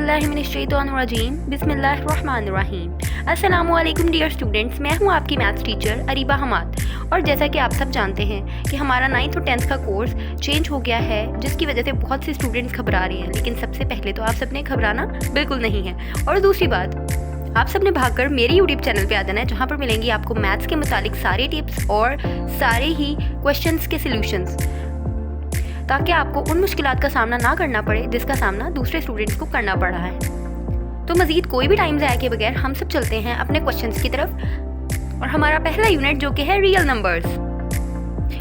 औज़ुबिल्लाहिमिनश्शैतानिर्रजीम बिस्मिल्लाहिर्रहमानिर्रहीम। अस्सलामुअलैकुम dear students, मैं हूँ आपकी मैथ्स टीचर अरीबा हमाद। और जैसा कि आप सब जानते हैं कि हमारा 9th और 10th का कोर्स चेंज हो गया है, जिसकी वजह से बहुत से स्टूडेंट्स घबरा रहे हैं। लेकिन सबसे पहले तो आप सब ने घबराना बिल्कुल नहीं है। और दूसरी बात, आप सब ने भागकर मेरे यूट्यूब चैनल पे आ जाना है, जहाँ पर मिलेंगी आपको मैथ्स के मुतालिक सारे टिप्स और सारे ही क्वेश्चंस के सॉल्यूशंस, ताकि आपको उन मुश्किलात का सामना ना करना पड़े जिसका सामना दूसरे स्टूडेंट्स को करना पड़ रहा है। तो मज़ीद कोई भी टाइम ज़ाया के बगैर हम सब चलते हैं अपने क्वेश्चंस की तरफ, और हमारा पहला यूनिट जो कि है रियल नंबर्स।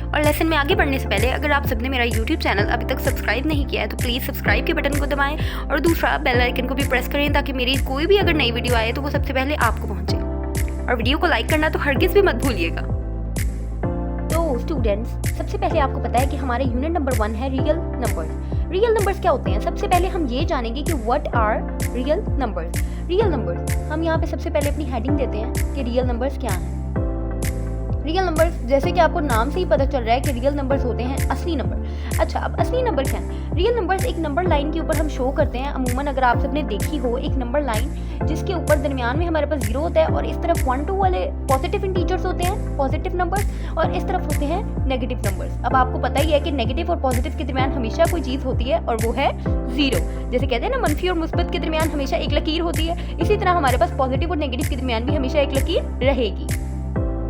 और लेसन में आगे बढ़ने से पहले अगर आप सबने मेरा यूट्यूब चैनल अभी तक सब्सक्राइब नहीं किया है तो प्लीज़ सब्सक्राइब के बटन को दबाएं, और दूसरा बेल आइकन को भी प्रेस करें, ताकि मेरी कोई भी अगर नई वीडियो आए तो वो सबसे पहले आपको पहुँचे। और वीडियो को लाइक करना तो हरगिज़ भी मत भूलिएगा। तो स्टूडेंट्स, सबसे पहले आपको पता है कि हमारे यूनिट नंबर 1 है रियल नंबर्स। रियल नंबर्स क्या होते हैं? सबसे पहले हम ये जानेंगे कि what are real numbers. Real numbers, हम यहाँ पे सबसे पहले अपनी हेडिंग देते हैं कि रियल नंबर्स क्या हैं। रियल नंबर्स, जैसे कि आपको नाम से ही पता चल रहा है कि रियल नंबर्स होते हैं असली नंबर। अच्छा, अब असली नंबर क्या है? रियल नंबर्स एक नंबर लाइन के ऊपर हम शो करते हैं। अमूमन अगर आप सबने देखी हो एक नंबर लाइन जिसके ऊपर दरमियान में हमारे पास 0 होता है, और इस तरफ 1 2 वाले पॉजिटिव इंटीजर्स होते हैं, पॉजिटिव नंबर्स, और इस तरफ होते हैं नेगेटिव नंबर्स। अब आपको पता ही है कि नेगेटिव और पॉजिटिव के दरमियान हमेशा कोई चीज़ होती है, और वो है 0। जैसे कहते हैं ना, मनफी और मुस्बत के दरमियान हमेशा एक लकीर होती है, इसी तरह हमारे पास पॉजिटिव और नेगेटिव के दरमियान भी हमेशा एक लकीर रहेगी।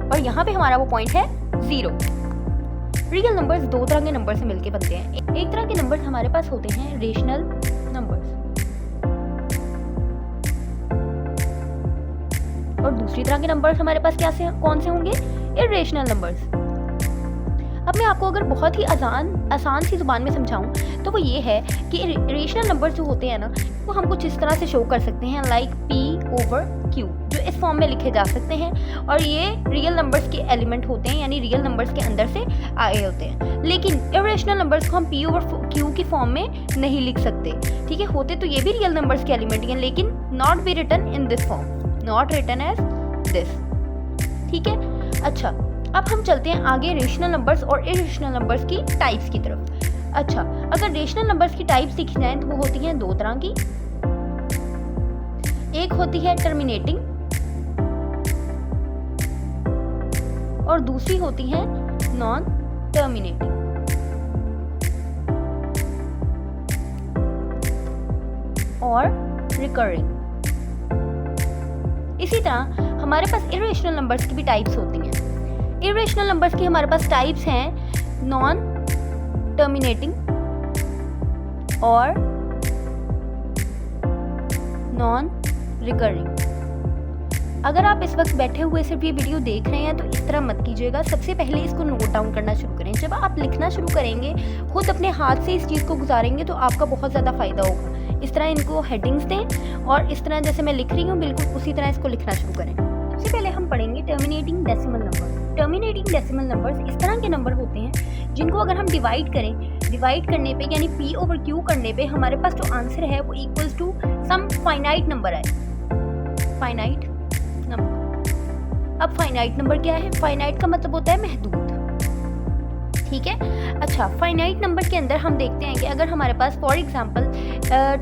और यहाँ पे हमारा वो पॉइंट है 0। रियल नंबर्स दो तरह के नंबर से मिलके बनते हैं। एक तरह के नंबर्स हमारे पास होते हैं रेशनल नंबर्स, और दूसरी तरह के नंबर्स हमारे पास कौन से होंगे? Irrational numbers. अब मैं आपको अगर बहुत ही आसान सी जुबान में समझाऊं तो वो ये है कि रेशनल नंबर्स जो होते हैं ना, वो हम कुछ इस तरह से शो कर सकते हैं, लाइक P/Q, जो इस फॉर्म में लिखे जा सकते हैं। और ये रियल नंबर्स के एलिमेंट होते हैं, यानी रियल नंबर्स के अंदर से आए होते हैं। लेकिन इर्रेशनल नंबर्स को हम P/Q की फॉर्म में नहीं लिख सकते। ठीक है, होते तो ये भी रियल नंबर्स के एलिमेंट हैं, लेकिन not be written in this form, not written as this. ठीक है, अच्छा, अब हम चलते हैं आगे रेशनल नंबर्स और इर्रेशनल नंबर्स की टाइप्स की तरफ। अच्छा, अगर रेशनल नंबर्स की टाइप्स देखी जाए तो वो होती हैं दो तरह की। एक होती है टर्मिनेटिंग और दूसरी होती है नॉन टर्मिनेटिंग। और रिकरिंग। इसी तरह हमारे पास इर्रेशनल नंबर्स की भी टाइप्स होती हैं। इर्रेशनल नंबर्स की हमारे पास टाइप्स हैं नॉन टर्मिनेटिंग और नॉन रिकरिंग। अगर आप इस वक्त बैठे हुए सिर्फ ये वीडियो देख रहे हैं तो इस तरह मत कीजिएगा। सबसे पहले इसको नोट डाउन करना शुरू करें। जब आप लिखना शुरू करेंगे, खुद अपने हाथ से इस चीज़ को गुजारेंगे तो आपका बहुत ज़्यादा फ़ायदा होगा। इस तरह इनको हेडिंग्स दें, और इस तरह जैसे मैं लिख रही हूँ बिल्कुल उसी तरह इसको लिखना शुरू करें। सबसे पहले हम पढ़ेंगे terminating decimal number. Terminating decimal numbers इस तरह के नंबर होते हैं जिनको अगर हम डिवाइड करें, डिवाइड करने पे यानी P/Q करने पे हमारे पास जो आंसर है वो equals to some finite number है। Finite number. अब फाइनाइट नंबर क्या है? फाइनाइट का मतलब होता है महदूद। ठीक है, अच्छा, फाइनाइट नंबर के अंदर हम देखते हैं कि अगर हमारे पास फॉर एग्जांपल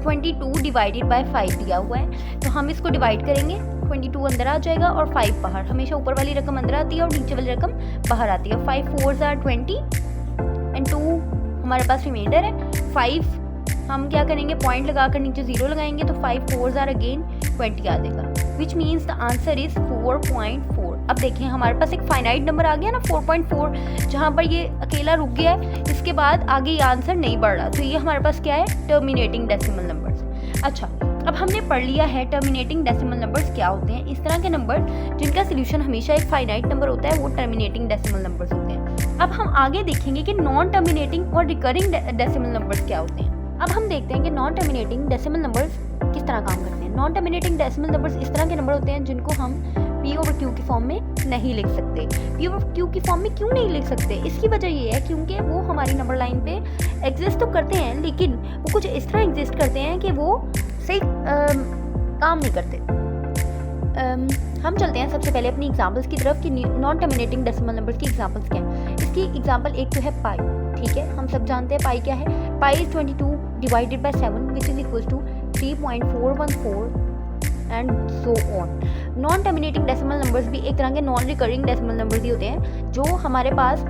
22 डिवाइडेड बाय 5 दिया हुआ है, तो हम इसको डिवाइड करेंगे, 22 अंदर आ जाएगा और 5 बाहर। हमेशा ऊपर वाली रकम अंदर आती है और नीचे वाली रकम बाहर आती है। 5 4s are 20 एंड 2 हमारे पास रिमाइंडर है। 5 हम क्या करेंगे, पॉइंट लगाकर नीचे 0 लगाएंगे तो 5 4s are अगेन 20 आ जाएगा, which means the answer is 4.4। अब देखें, हमारे पास एक फाइनाइट नंबर आ गया ना 4.4, जहाँ पर ये अकेला रुक गया है, इसके बाद आगे ये आंसर नहीं बढ़ रहा, तो ये हमारे पास क्या है? Terminating decimal numbers. अच्छा, अब हमने पढ़ लिया है टर्मिनेटिंग डेसिमल नंबर्स क्या होते हैं। इस तरह के नंबर जिनका सोल्यूशन हमेशा एक फाइनाइट नंबर होता है वो टर्मिनेटिंग डेसिमल नंबर्स होते हैं। अब हम आगे देखेंगे कि नॉन टर्मिनेटिंग और रिकरिंग डेसिमल नंबर्स क्या होते हैं। अब हम देखते हैं कि नॉन टर्मिनेटिंग डेसिमल नंबर्स किस तरह काम करते हैं। नॉन टर्मिनेटिंग डेसिमल नंबर्स इस तरह के नंबर होते हैं जिनको हम P/Q की फॉर्म में नहीं लिख सकते। P/Q की फॉर्म में क्यों नहीं लिख सकते? इसकी वजह ये है क्योंकि वो हमारी नंबर लाइन पे एग्जिस्ट तो करते हैं, लेकिन वो कुछ इस तरह एग्जिस्ट करते हैं कि वो सही काम नहीं करते। हम चलते हैं सबसे पहले अपनी एग्जांपल्स की तरफ कि नॉन टर्मिनेटिंग डेसिमल नंबर्स की एग्जांपल्स क्या हैं। इसकी एग्जांपल एक तो है पाई। ठीक है, हम सब जानते हैं पाई क्या है। Pi is 22 divided by 7 which is equal to 3.414 and so on. Non terminating decimal numbers भी एक तरह के नॉन रिकरिंग डेसिमल नंबर्स ही होते हैं, जो हमारे पास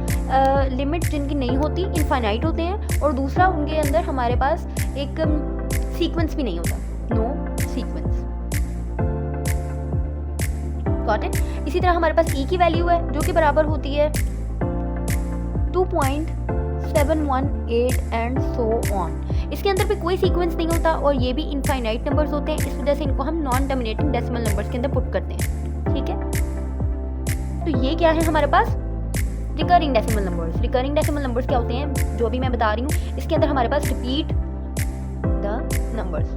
लिमिट जिनकी नहीं होती, इनफाइनाइट होते हैं, और दूसरा उनके अंदर हमारे पास एक सीक्वेंस भी नहीं होता, नो सीक्वेंस। Got it. इसी तरह हमारे पास ई की वैल्यू है जो कि बराबर होती है 2.718 एंड सो ऑन। इसके अंदर भी कोई सीक्वेंस नहीं होता और ये भी इनफाइनाइट नंबर्स होते हैं, इस वजह से इनको हम नॉन टर्मिनेटिंग डेसिमल नंबर्स के अंदर पुट करते हैं। ठीक है, तो ये क्या है हमारे पास? Recurring decimal numbers. Recurring decimal numbers क्या होते हैं, जो भी मैं बता रही हूँ, इसके अंदर हमारे पास रिपीट द नंबर्स।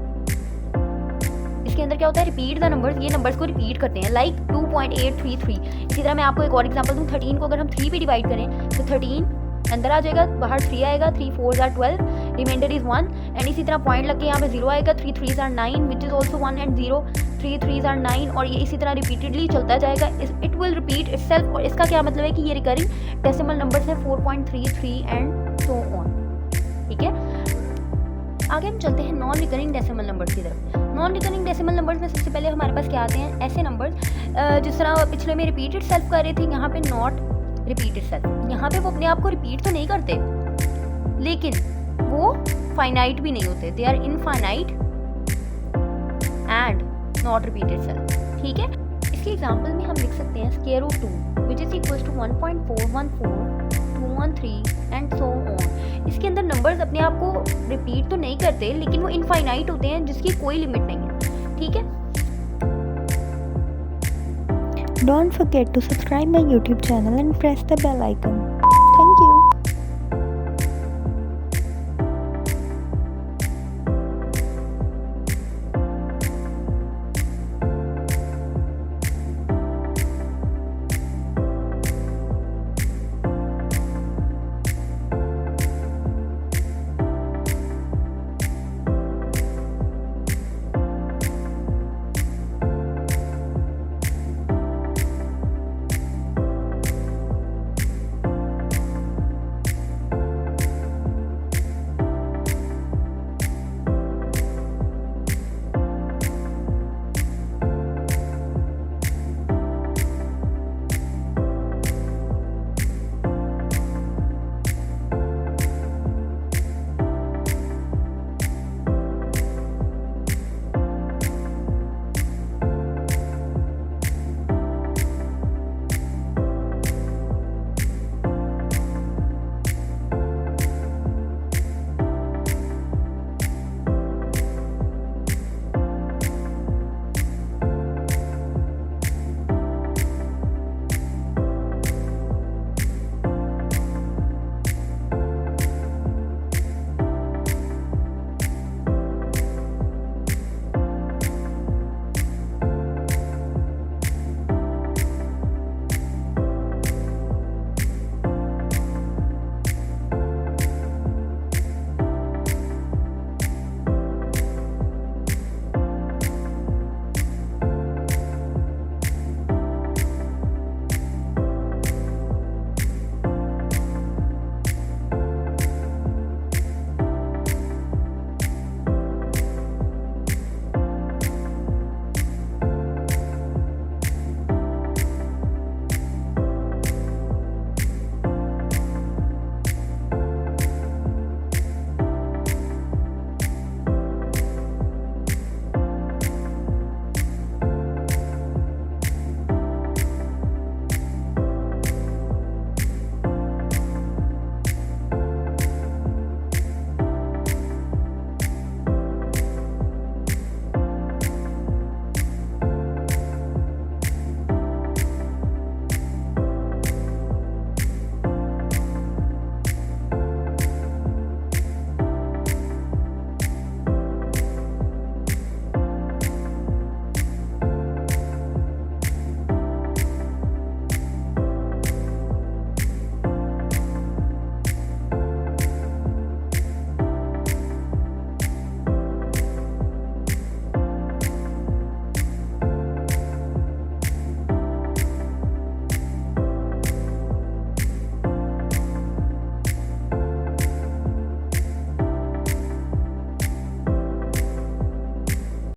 इसके अंदर क्या होता है? Repeat the numbers. ये नंबर्स को रिपीट करते हैं, लाइक 2.833। इसी तरह मैं आपको एक और एग्जांपल दूँ। 13 को अगर हम 3 पे डिवाइड करें तो 13 अंदर आ जाएगा, बाहर 3 आएगा, 3 4s are 12, reminder is 1। And इसी तरह पॉइंट लग के यहाँ पे 0 आएगा, 3 3s are 9 which is also 1 and 0, 3 3s are 9, और ये इसी तरह रिपीटेडली चलता जाएगा। It will repeat itself. और इसका क्या मतलब है कि ये रिकरिंग डेसिमल नंबर्स है 4.33 एंड सो ऑन। ठीक है, आगे हम चलते हैं नॉन रिकरिंग डेसिमल नंबर्स की तरफ। नॉन रिकरिंग डेसिमल नंबर्स में सबसे पहले हमारे पास क्या आते हैं? ऐसे नंबर्स जिस तरह पिछले में रिपीट इटसेल्फ कर रहे थे, यहाँ पे नॉट रिपीट इटसेल्फ। यहाँ पे वो अपने आप को रिपीट तो नहीं करते, लेकिन वो फाइनाइट भी नहीं होते, they are infinite and not repeat itself. ठीक है, इसके एग्जांपल में हम लिख सकते हैं square root 2 which is equal to 1.414 213 and so on. इसके अंदर नंबर्स अपने आप को रिपीट तो नहीं करते, लेकिन वो इनफाइनाइट होते हैं जिसकी कोई लिमिट नहीं है। ठीक है, Don't forget to subscribe my YouTube channel and press the bell icon.